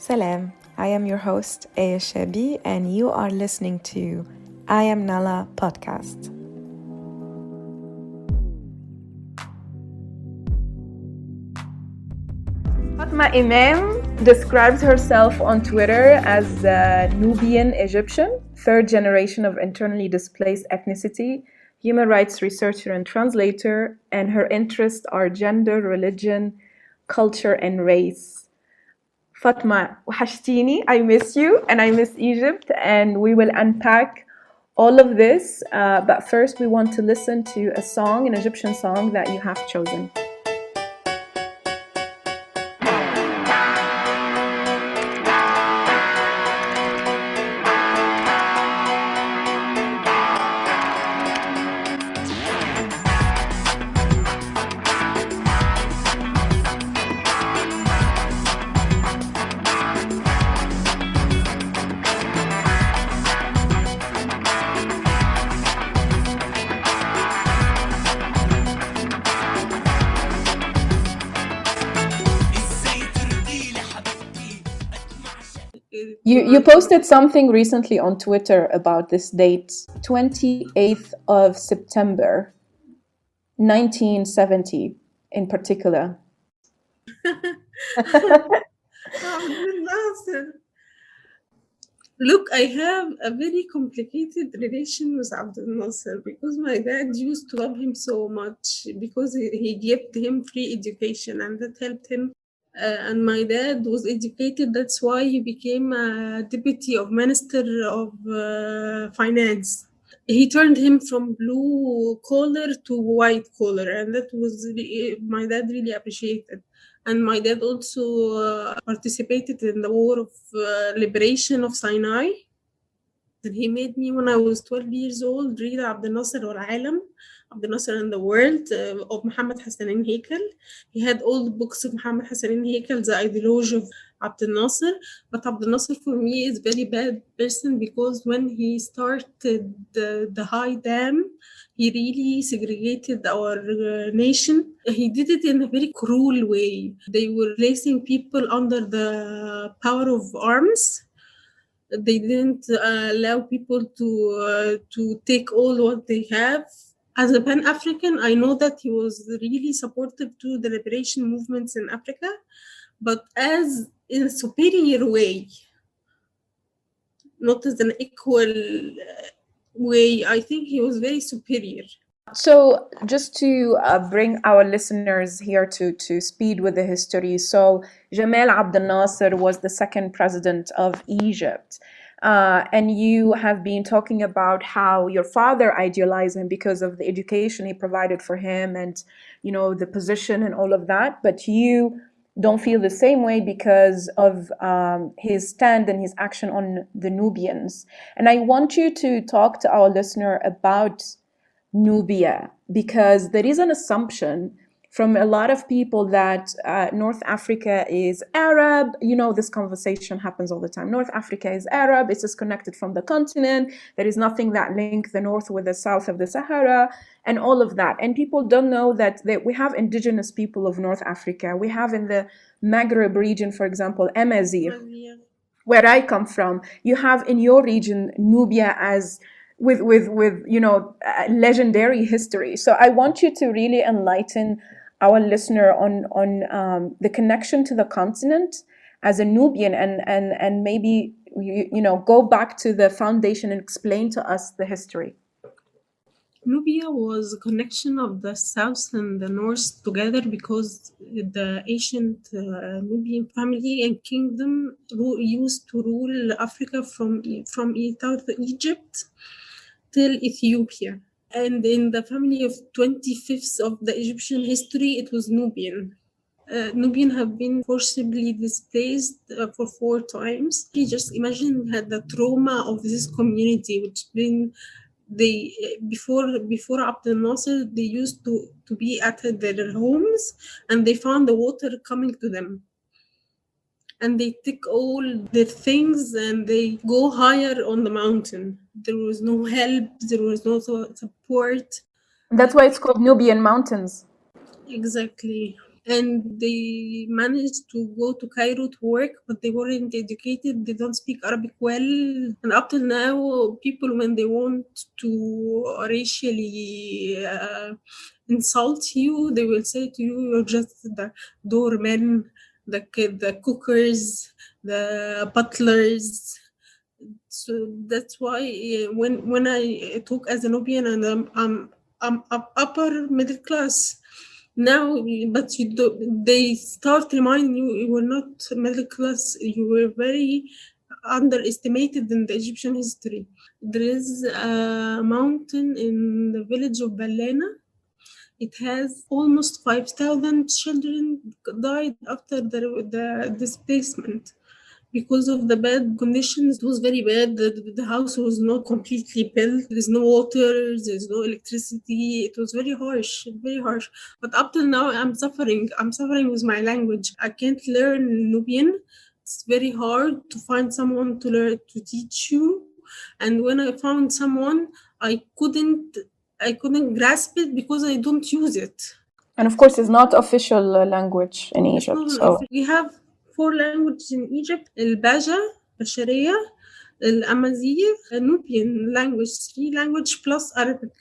Salam, I am your host Aya Shabi and you are listening to I Am Nala podcast. Fatma Emam describes herself on Twitter as a Nubian Egyptian, third generation of internally displaced ethnicity, human rights researcher and translator, and her interests are gender, religion, culture, and race. Fatma, وحشتيني, I miss you and I miss Egypt, and we will unpack all of this. But first, we want to listen to a song, an Egyptian song that you have chosen. You posted something recently on Twitter about this date, 28th of September, 1970 in particular. Look, I have a very complicated relation with Abdel Nasser because my dad used to love him so much because he gave him free education and that helped him. And my dad was educated. That's why he became a deputy of Minister of Finance. He turned him from blue collar to white collar, and that was my dad really appreciated. And my dad also participated in the war of liberation of Sinai. And he made me, when I was 12 years old, read Abdel Nasser al-Alam, Abdel Nasser and the World of Muhammad Hassanin Hekel. He had all the books of Muhammad Hassanin Hekel, the ideology of Abdel Nasser. But Abdel Nasser for me is a very bad person because when he started the high dam, he really segregated our nation. He did it in a very cruel way. They were placing people under the power of arms. They didn't allow people to take all what they have. As a Pan-African, I know that he was really supportive to the liberation movements in Africa, but as in a superior way, not as an equal way. I think he was very superior. So just to bring our listeners here to speed with the history. So Jamal Abdel Nasser was the second president of Egypt. And you have been talking about how your father idealized him because of the education he provided for him and, you know, the position and all of that. But you don't feel the same way because of his stand and his action on the Nubians. And I want you to talk to our listener about Nubia, because there is an assumption from a lot of people that North Africa is Arab. You know, this conversation happens all the time. North Africa is Arab. It's disconnected from the continent. There is nothing that links the north with the south of the Sahara and all of that. And people don't know that we have indigenous people of North Africa. We have in the Maghreb region, for example, Amazigh, where I come from. You have in your region Nubia as with you know, legendary history. So I want you to really enlighten our listener on the connection to the continent as a Nubian and maybe you know, go back to the foundation and explain to us the history. Nubia was a connection of the south and the north together because the ancient Nubian family and kingdom used to rule Africa from South Egypt till Ethiopia. And in the family of 25th of the Egyptian history, it was Nubian. Nubian have been forcibly displaced for 4 times. You just imagine the trauma of this community, which been they before Abdel Nasser, they used to be at their homes and they found the water coming to them. And they take all their things and they go higher on the mountain. There was no help, there was no support. That's why it's called Nubian Mountains. Exactly. and they managed to go to Cairo to work, but they weren't educated. They don't speak Arabic well. And up till now, people, when they want to racially insult you, they will say to you, you're just the doormen, the cookers, the butlers. So that's why when I talk as a Nubian, and I'm upper middle class now, but they start reminding you you were not middle class. You were very underestimated in the Egyptian history. There is a mountain in the village of Ballena. It has almost 5,000 children died after the displacement because of the bad conditions. It was very bad. The house was not completely built. There's no water, there's no electricity. It was very harsh, very harsh. But up till now, I'm suffering. I'm suffering with my language. I can't learn Nubian. It's very hard to find someone to learn, to teach you. And when I found someone, I couldn't grasp it because I don't use it. And of course, it's not official language in Egypt. So we have 4 languages in Egypt: Al-Baja, Bashariya, Al-Amazigh, Nubian language, 3 language plus Arabic.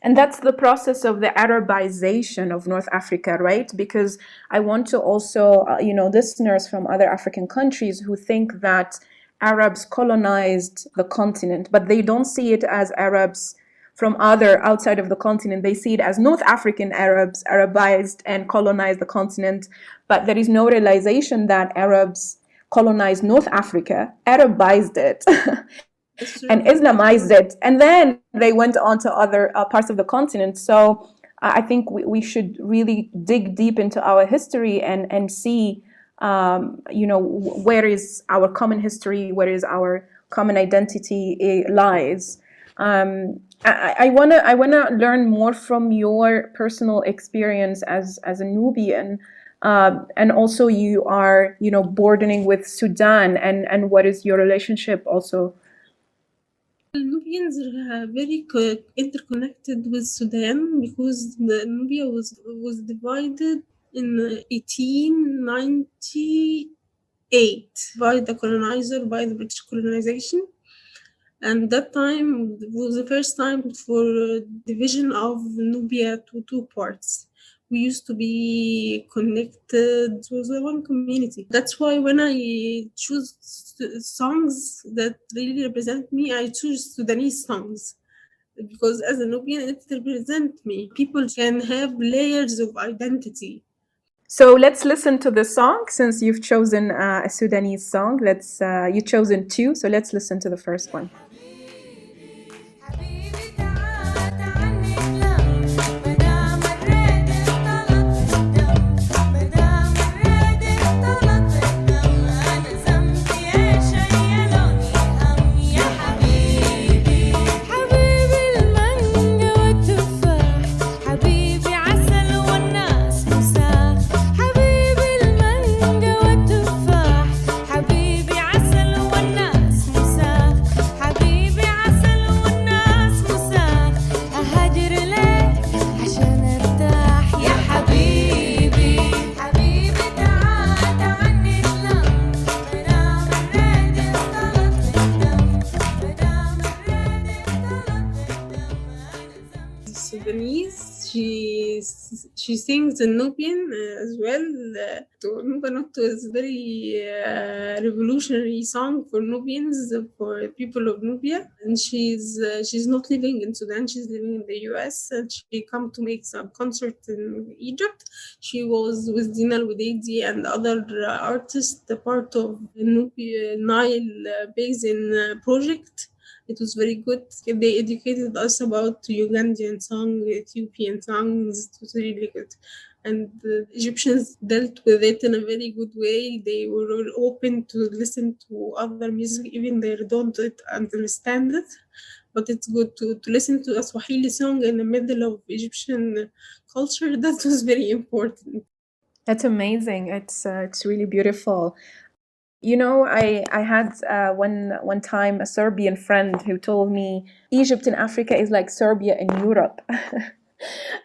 and that's the process of the Arabization of North Africa, right? Because I want to also, listeners from other African countries who think that Arabs colonized the continent, but they don't see it as Arabs from outside of the continent. They see it as North African Arabs, Arabized and colonized the continent. But there is no realization that Arabs colonized North Africa, Arabized it, and Islamized it, and then they went on to other parts of the continent. So I think we should really dig deep into our history and see, where is our common history, where is our common identity lies. I wanna learn more from your personal experience as a Nubian, and also you are bordering with Sudan, and what is your relationship also? Nubians are very interconnected with Sudan because Nubia was divided in 1898 by the colonizer, by the British colonization. And that time was the first time for division of Nubia to 2 parts. We used to be connected with one community. That's why when I choose songs that really represent me, I choose Sudanese songs. Because as a Nubian, it represents me. People can have layers of identity. So let's listen to the song. Since you've chosen a Sudanese song, you've chosen 2, so let's listen to the first one. She sings in Nubian as well. Nuba Notto is a very revolutionary song for Nubians, for people of Nubia. And she's not living in Sudan, she's living in the US, and she come to make some concert in Egypt. She was with Dina Al-Wadaidi and other artists, the part of the Nubia Nile Basin project. It was very good. They educated us about Ugandan song, Ethiopian songs. It was really good. And the Egyptians dealt with it in a very good way. They were open to listen to other music, even they don't understand it. But it's good to listen to a Swahili song in the middle of Egyptian culture. That was very important. That's amazing. It's really beautiful. I had one time a Serbian friend who told me Egypt in Africa is like Serbia in Europe.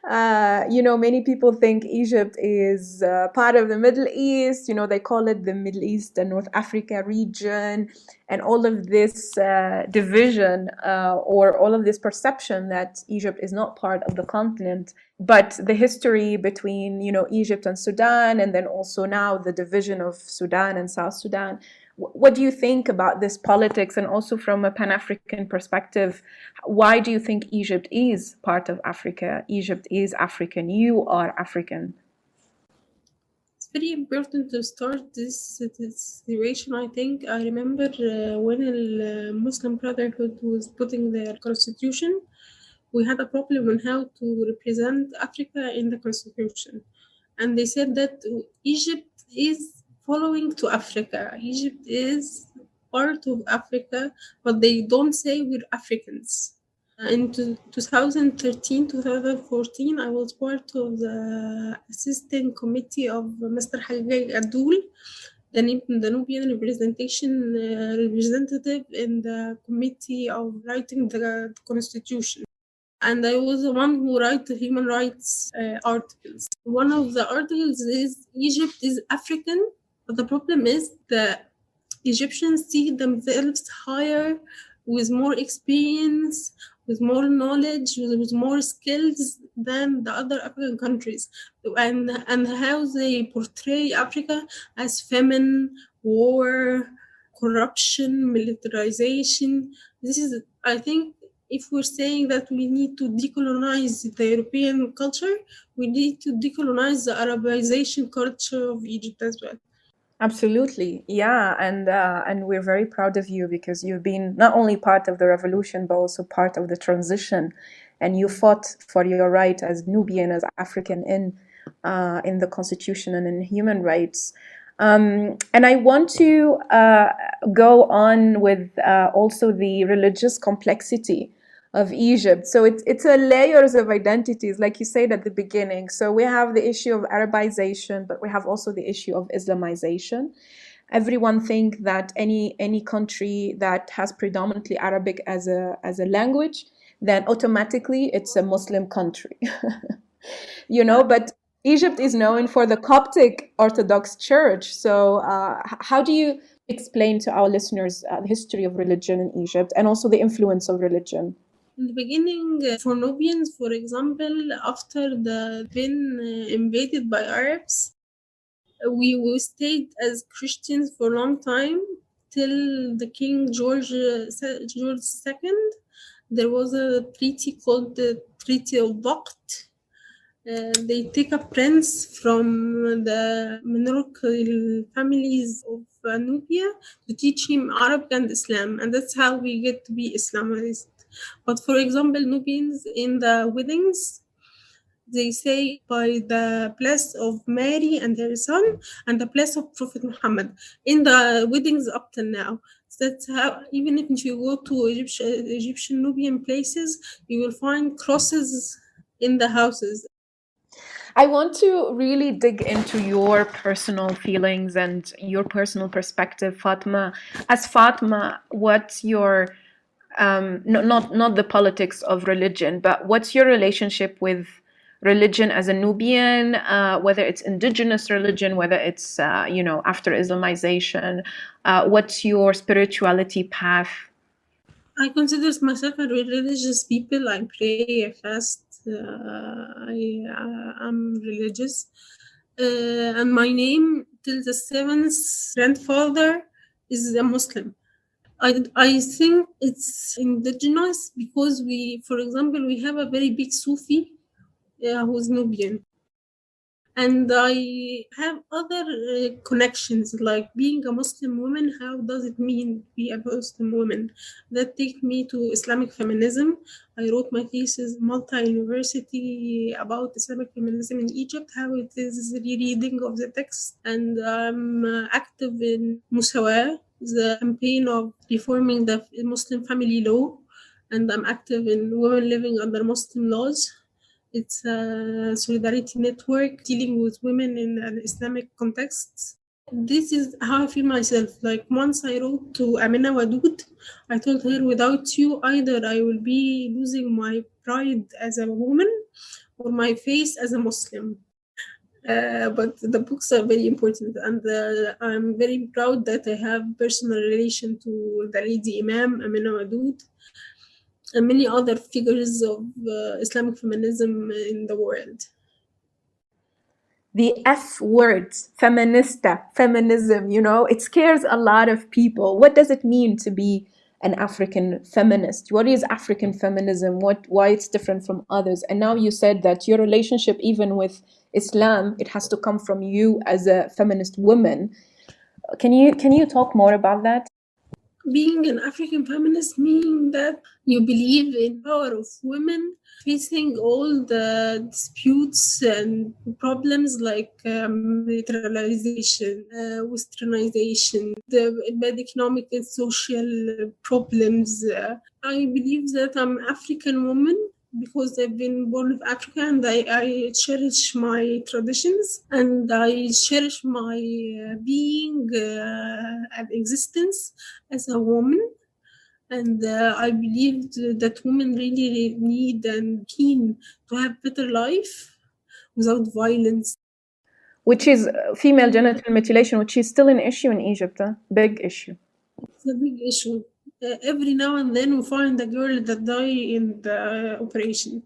Many people think Egypt is part of the Middle East. They call it the Middle East and North Africa region, and all of this division or all of this perception that Egypt is not part of the continent. But the history between, Egypt and Sudan, and then also now the division of Sudan and South Sudan. What do you think about this politics, and also from a Pan-African perspective? Why do you think Egypt is part of Africa? Egypt is African. You are African. It's very important to start this situation. I think I remember when the Muslim Brotherhood was putting their constitution, we had a problem on how to represent Africa in the constitution. And they said that Egypt is following to Africa. Egypt is part of Africa, but they don't say we're Africans. In 2013, 2014, I was part of the assistant committee of Mr. Haggai Adoul, the Nubian representative in the committee of writing the constitution. And I was the one who wrote the human rights articles. One of the articles is Egypt is African, but the problem is that Egyptians see themselves higher, with more experience, with more knowledge, with more skills than the other African countries, and how they portray Africa as famine, war, corruption, militarization. This is, I think, if we're saying that we need to decolonize the European culture, we need to decolonize the Arabization culture of Egypt as well. Absolutely, yeah, and we're very proud of you, because you've been not only part of the revolution but also part of the transition, and you fought for your right as Nubian, as African in the constitution and in human rights. And I want to go on with also the religious complexity of Egypt. So it's a layers of identities, like you said at the beginning. So we have the issue of Arabization, but we have also the issue of Islamization. Everyone think that any country that has predominantly Arabic as a language, then automatically it's a Muslim country. But Egypt is known for the Coptic Orthodox Church. So how do you explain to our listeners the history of religion in Egypt, and also the influence of religion? In the beginning, for Nubians, for example, after the been invaded by Arabs, we stayed as Christians for a long time till the King George II. There was a treaty called the Treaty of Waqt. They take a prince from the monarchical families of Nubia to teach him Arabic and Islam, and that's how we get to be Islamized. But for example, Nubians in the weddings, they say by the bless of Mary and her son and the bless of Prophet Muhammad in the weddings up till now. So that's how, even if you go to Egyptian Nubian places, you will find crosses in the houses. I want to really dig into your personal feelings and your personal perspective, Fatma. As Fatma, what's your not the politics of religion, but what's your relationship with religion as a Nubian, whether it's indigenous religion, whether it's after Islamization? What's your spirituality path? I consider myself a religious people. I pray, I fast. I'm religious. And my name till the seventh grandfather is a Muslim. I think it's indigenous because for example, we have a very big Sufi who's Nubian. And I have other connections, like being a Muslim woman. How does it mean to be a Muslim woman? That take me to Islamic feminism. I wrote my thesis multi-university about Islamic feminism in Egypt, how it is rereading of the text. And I'm active in Musawa, the campaign of reforming the Muslim family law. And I'm active in women living under Muslim laws. It's a solidarity network dealing with women in an Islamic context. This is how I feel myself. Like once I wrote to Amina Wadud, I told her, without you, either I will be losing my pride as a woman, or my face as a Muslim. But the books are very important, and I'm very proud that I have personal relation to the lady Imam Amina Madood and many other figures of Islamic feminism in the world. The F word, feminista, feminism, it scares a lot of people. What does it mean to be an African feminist? What is African feminism? Why it's different from others? And now you said that your relationship, even with Islam, it has to come from you as a feminist woman. Can you talk more about that? Being an African feminist means that you believe in power of women facing all the disputes and problems like militarization, westernization, the bad economic and social problems. I believe that I'm African woman because I've been born of Africa, and I cherish my traditions, and I cherish my being and existence as a woman. And I believe that women really need and keen to have better life without violence. Which is female genital mutilation, which is still an issue in Egypt, big issue. It's a big issue. Every now and then we find a girl that die in the operation.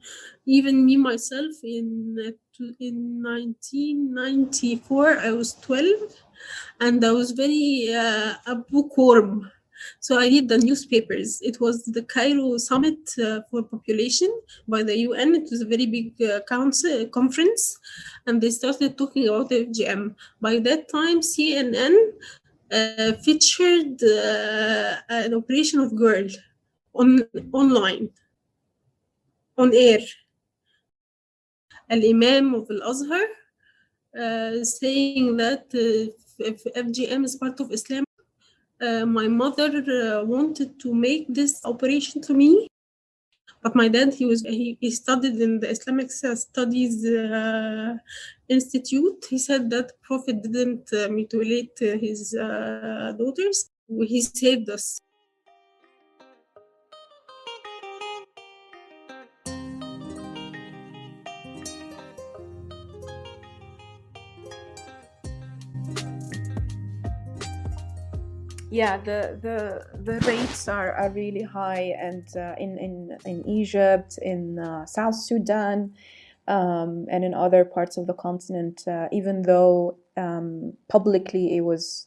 Even me myself in 1994, I was 12, and I was very a bookworm. So I read the newspapers. It was the Cairo Summit for Population by the UN. It was a very big conference, and they started talking about FGM. By that time, CNN featured an operation of girl online on air. Al-Imam of Al-Azhar saying that if FGM is part of Islam. My mother wanted to make this operation to me, but my dad, he studied in the Islamic Studies Institute. He said that Prophet didn't mutilate his daughters. He saved us. Yeah, the rates are really high, and in Egypt, in South Sudan, and in other parts of the continent, even though publicly it was,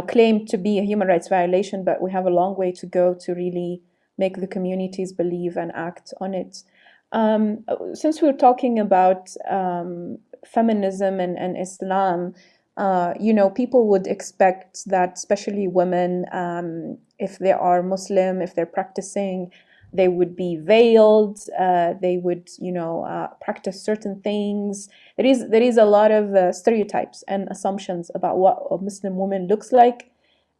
claimed to be a human rights violation, but we have a long way to go to really make the communities believe and act on it. Since we're talking about feminism and Islam, people would expect that, especially women, if they are Muslim, if they're practicing, they would be veiled. They would, practice certain things. There is a lot of stereotypes and assumptions about what a Muslim woman looks like,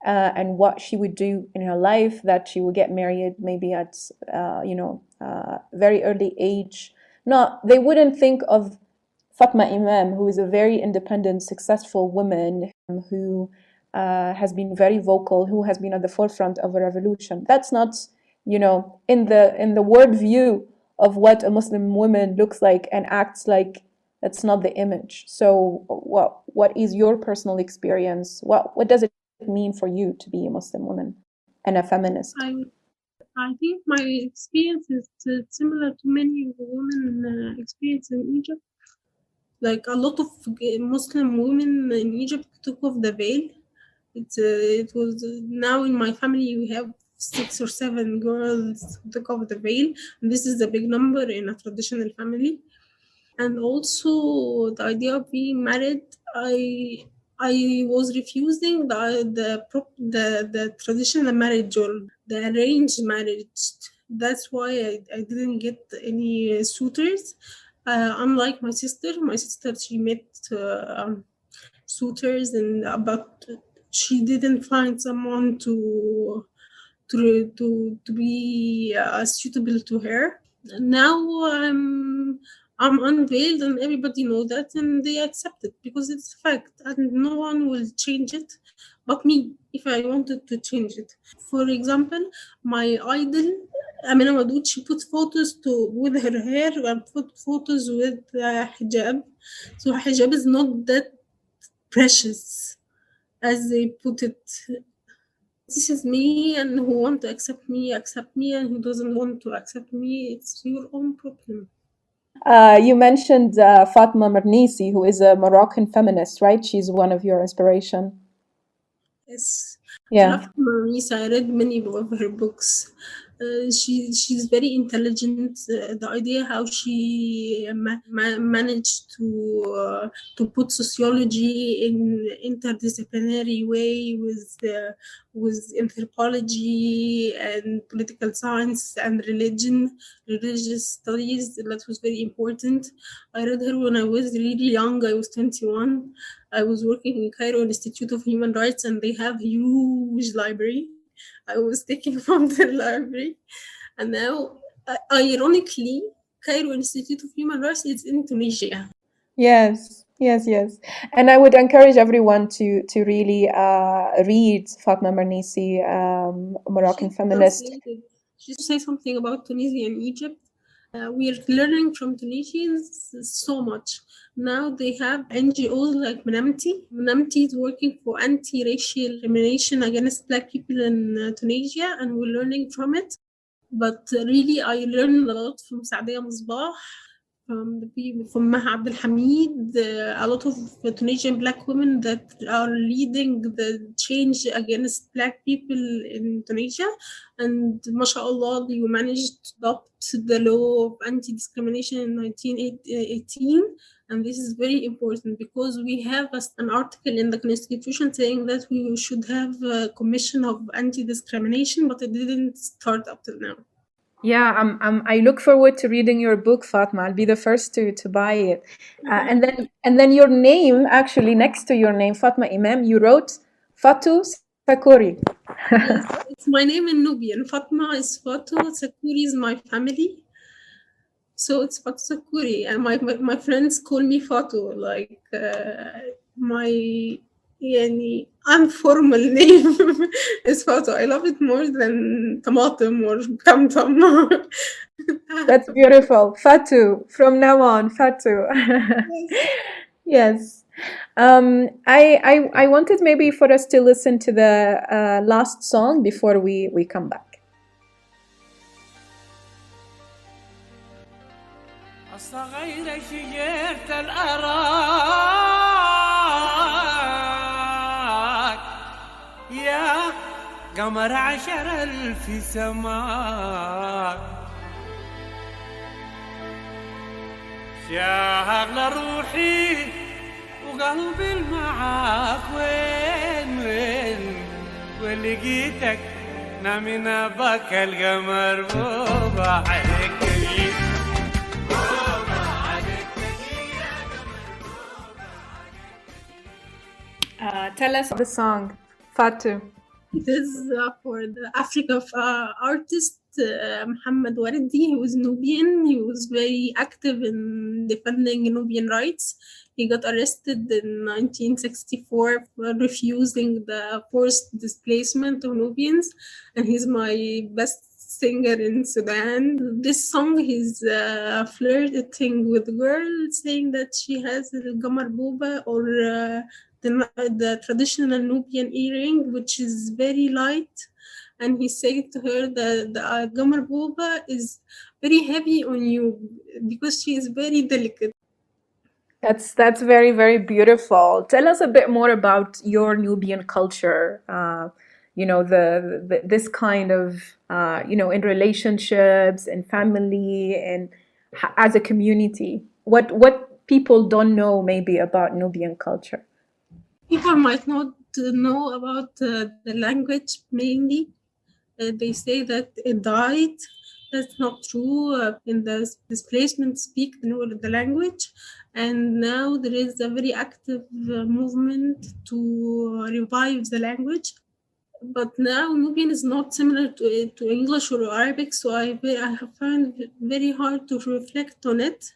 and what she would do in her life. That she would get married maybe at, very early age. No, they wouldn't think of Fatma Emam, who is a very independent, successful woman who has been very vocal, who has been at the forefront of a revolution. That's not, in the word view of what a Muslim woman looks like and acts like. That's not the image. So, what is your personal experience? What does it mean for you to be a Muslim woman and a feminist? I think my experience is similar to many women experience in Egypt. Like a lot of Muslim women in Egypt took off the veil. It was now in my family we have 6 or 7 girls who took off the veil, and this is a big number in a traditional family. And also the idea of being married, I was refusing the traditional marriage or the arranged marriage. That's why I didn't get any suitors. Unlike my sister she met suitors, but she didn't find someone to be suitable to her. Now I'm unveiled, and everybody knows that, and they accept it because it's a fact, and no one will change it but me if I wanted to change it. For example, my idol Amina Madood, she put photos with her hair and put photos with hijab. So hijab is not that precious as they put it. This is me, and who want to accept me, and who doesn't want to accept me, it's your own problem. You mentioned Fatma Mernissi, who is a Moroccan feminist, right? She's one of your inspiration. Yes, I Yeah. love Marisa. I read many of her books. She's very intelligent. The idea how she managed to put sociology in interdisciplinary way with anthropology and political science and religious studies, that was very important. I read her when I was really young. I was 21. I was working in Cairo Institute of Human Rights, and they have huge library. I was taking from the library, and now, ironically, Cairo Institute of Human Rights is in Tunisia. Yes, yes, yes. And I would encourage everyone to really read Fatma Mernissi, Moroccan She's feminist. translated. She say something about Tunisia and Egypt. We are learning from Tunisians so much. Now they have NGOs like Menamti. Menamti is working for anti-racial discrimination against Black people in Tunisia, and we're learning from it. But really, I learned a lot from Sadia Misbah, from the people, from Maha Abdel Hamid, a lot of Tunisian Black women that are leading the change against Black people in Tunisia. And mashallah, you managed to adopt the law of anti-discrimination in 1918. And this is very important because we have an article in the constitution saying that we should have a commission of anti-discrimination, but it didn't start up till now. Yeah, I look forward to reading your book, Fatma. I'll be the first to buy it. And then your name, actually, next to your name, Fatma Emam, you wrote Fatu Sakuri. Yes, it's my name in Nubian. Fatma is Fatu, Sakuri is my family. So it's Fatu Sakuri. And my friends call me Fatu, like my informal name is Fatu. I love it more than Tamatum or Tamtam. That's beautiful. Fatu, from now on, Fatu. Yes. Yes. I wanted maybe for us to listen to the last song before we come back. صغيرة شجرة الأراك يا قمر 10,000 سماك شاغل روحي وقلبي معاك وين لقيتك نامنا بك القمر بوبا عليك Tell us the song, Fatu. It is for the Africa artist Muhammad Wardi. He was Nubian. He was very active in defending Nubian rights. He got arrested in 1964 for refusing the forced displacement of Nubians, and he's my best singer in Sudan. This song, he's flirting with a girl, saying that she has a Gamar Boba or the traditional Nubian earring, which is very light. And he said to her that the Gamar Boba is very heavy on you because she is very delicate. That's very, very beautiful. Tell us a bit more about your Nubian culture. This kind of in relationships and family and as a community. What people don't know maybe about Nubian culture. People might not know about the language mainly. They say that it died. That's not true. In the displacement speak the language, and now there is a very active movement to revive the language. But now Nubian is not similar to English or Arabic, so I have found it very hard to reflect on it.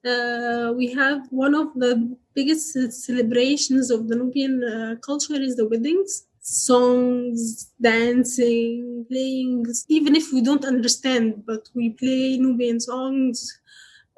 We have one of the biggest celebrations of the Nubian culture is the weddings. songs, dancing, playing, even if we don't understand, but we play Nubian songs.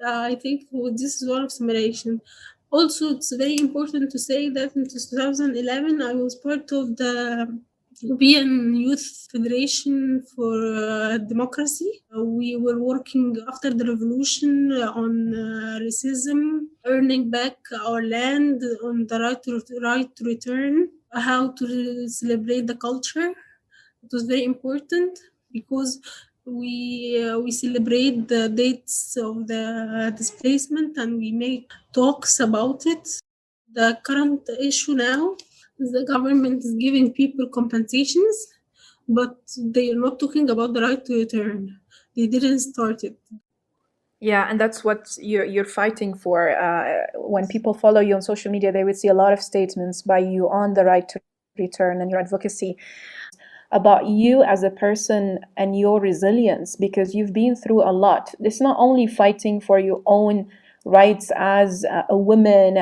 I think this is one of simulation. Also, it's very important to say that in 2011, I was part of the Nubian Youth Federation for Democracy. We were working after the revolution on racism, earning back our land, on the right to return, how to celebrate the culture. It was very important because we celebrate the dates of the displacement and we make talks about it. The current issue now is the government is giving people compensations, but they are not talking about the right to return. They didn't start it. Yeah, and that's what you're fighting for. When people follow you on social media, they would see a lot of statements by you on the right to return and your advocacy about you as a person and your resilience, because you've been through a lot. It's not only fighting for your own rights as a woman,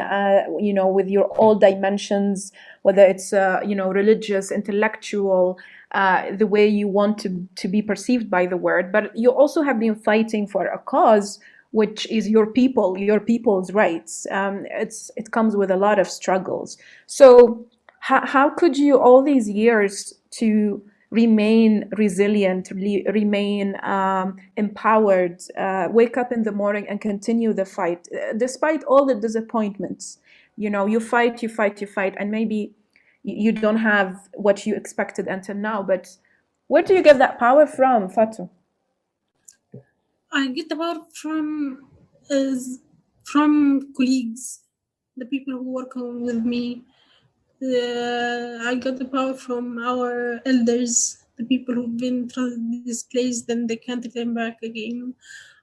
with your all dimensions, whether it's religious, intellectual, the way you want to be perceived by the world, but you also have been fighting for a cause which is your people's rights. It comes with a lot of struggles. So how could you, all these years, to remain resilient, remain empowered, wake up in the morning and continue the fight, despite all the disappointments? You fight, and maybe you don't have what you expected until now, but where do you get that power from, Fatu? I get the power from colleagues, the people who work with me. I got the power from our elders, the people who've been displaced and they can't return back again.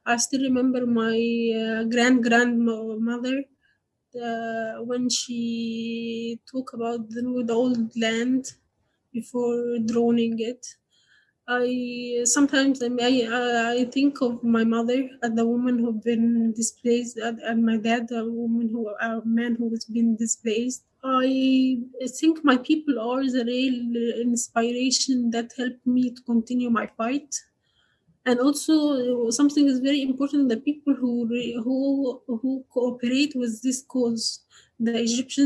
I still remember my grandmother when she talked about the old land before droning it. I think of my mother as the woman who've been displaced, and my dad, a man who has been displaced. I think my people are the real inspiration that helped me to continue my fight. And also, something is very important: the people who cooperate with this cause, the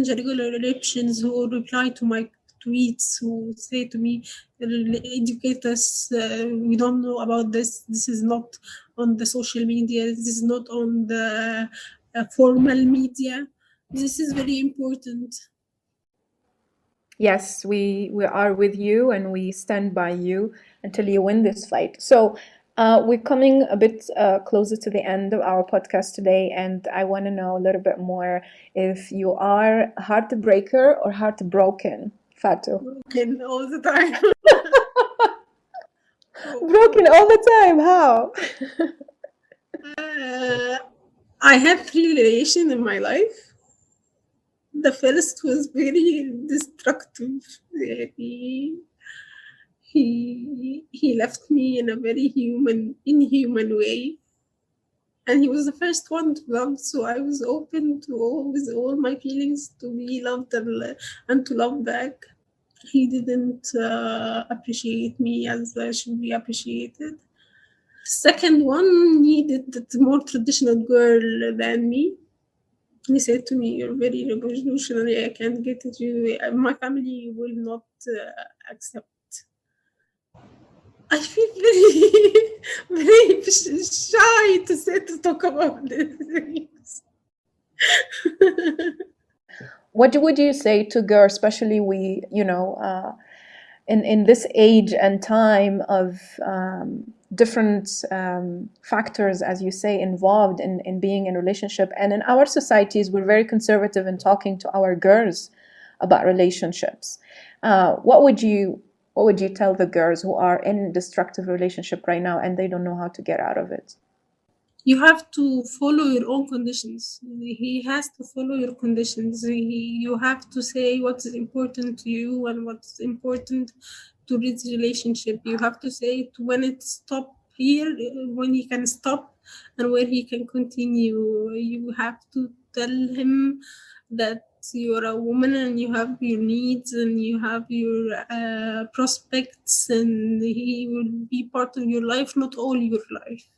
regular Egyptians who reply to my tweets, who say to me, educate us, we don't know about this is not on the social media, this is not on the formal media. This is very important. Yes, we are with you and we stand by you until you win this fight. So we're coming a bit closer to the end of our podcast today, and I want to know a little bit more if you are heartbreaker or heartbroken, Fatu. Broken all the time. Broken all the time, how? I had 3 relations in my life. The first was very destructive. He left me in a very inhuman way. And he was the first one to love, so I was open to all my feelings to be loved and to love back. He didn't appreciate me as I should be appreciated. Second one needed a more traditional girl than me. He said to me, "You're very revolutionary. I can't get it. My family will not accept." I feel very shy to talk about this things. What would you say to girls, especially in this age and time of different factors, as you say, involved in being in a relationship? And in our societies, we're very conservative in talking to our girls about relationships. What would you tell the girls who are in a destructive relationship right now and they don't know how to get out of it? You have to follow your own conditions. He has to follow your conditions. You have to say what's important to you and what's important to this relationship. You have to say when it stop here, when he can stop, and where he can continue. You have to tell him that you're a woman and you have your needs and you have your prospects, and he will be part of your life, not all your life.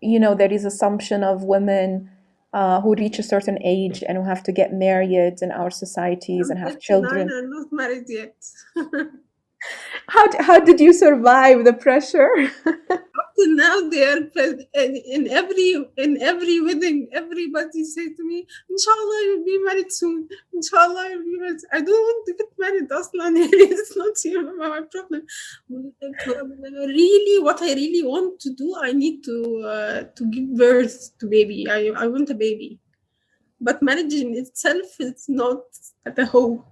There is assumption of women who reach a certain age and who have to get married in our societies and have children. I'm not married yet. How did you survive the pressure? Up to now, they are in every wedding. Everybody say to me, "Inshallah, you'll be married soon. Inshallah, you'll be married." I don't want to get married, Aslan. It's not my problem. Really, what I really want to do, I need to give birth to baby. I want a baby, but marriage in itself is not the hope.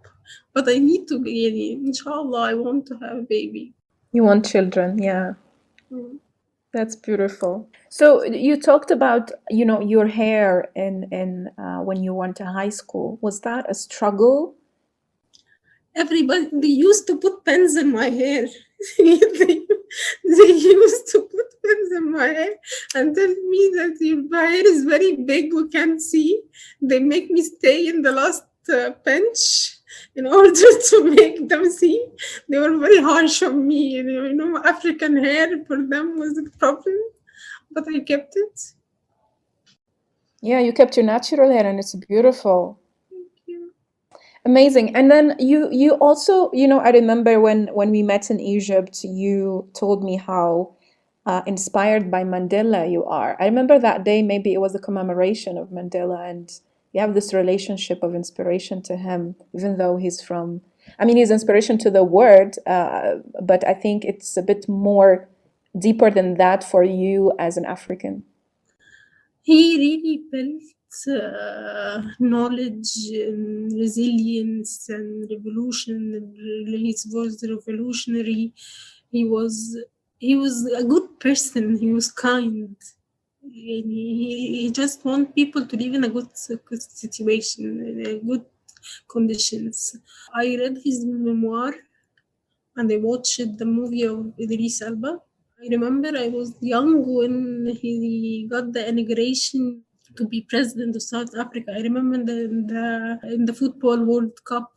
But I need to be, inshallah, I want to have a baby. You want children, yeah. That's beautiful. So you talked about, your hair in when you went to high school. Was that a struggle? Everybody, they used to put pens in my hair. they used to put pens in my hair and tell me that my hair is very big, we can't see. They make me stay in the last bench in order to make them see. They were very harsh on me. African hair for them was a problem, but I kept it. Yeah, you kept your natural hair and it's beautiful. Thank you. Amazing. And then you also, I remember when we met in Egypt, you told me how inspired by Mandela you are. I remember that day, maybe it was a commemoration of Mandela, and you have this relationship of inspiration to him, even though he's inspiration to the world, but I think it's a bit more deeper than that for you as an African. He really built knowledge and resilience and revolution. He was revolutionary. He was a good person. He was kind. He just want people to live in a good situation, in good conditions. I read his memoir and I watched the movie of Idris Elba. I remember I was young when he got the inauguration to be president of South Africa. I remember in the Football World Cup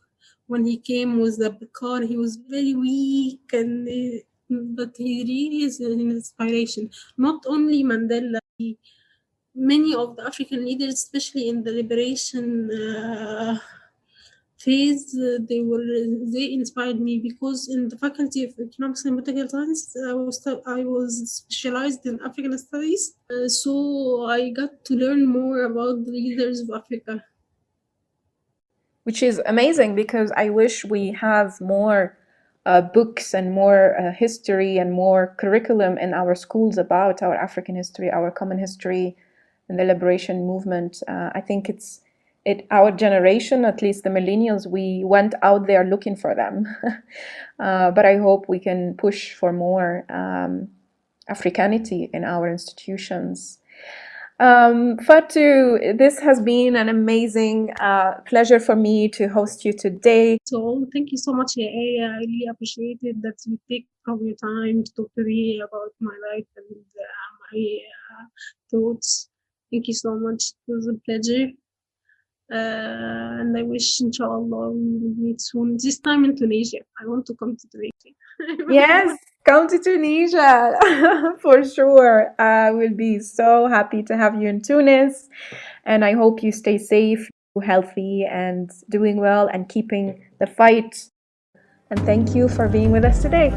when he came with the car, he was very weak, but he really is an inspiration. Not only Mandela, many of the African leaders, especially in the liberation phase, they inspired me, because in the Faculty of Economics and Political Science, I was specialized in African studies, so I got to learn more about the leaders of Africa. Which is amazing, because I wish we have more books and more history and more curriculum in our schools about our African history, our common history, and the liberation movement. I think our generation, at least the millennials, we went out there looking for them. But I hope we can push for more Africanity in our institutions. Fatou, this has been an amazing pleasure for me to host you today. So thank you so much, I really appreciate it that you take from your time to talk to me about my life and my thoughts. Thank you so much. It was a pleasure. And I wish, inshallah, we will meet soon. This time in Tunisia. I want to come to Tunisia. Yes, come to Tunisia for sure. I will be so happy to have you in Tunis, and I hope you stay safe, healthy, and doing well, and keeping the fight. And thank you for being with us today.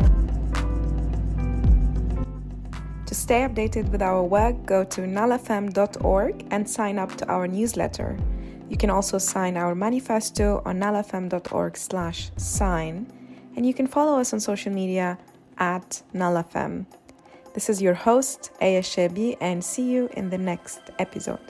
To stay updated with our work, go to nalafem.org and sign up to our newsletter. You can also sign our manifesto on nalafem.org/sign, and you can follow us on social media @nalafem. This is your host, Aya Shabi, and see you in the next episode.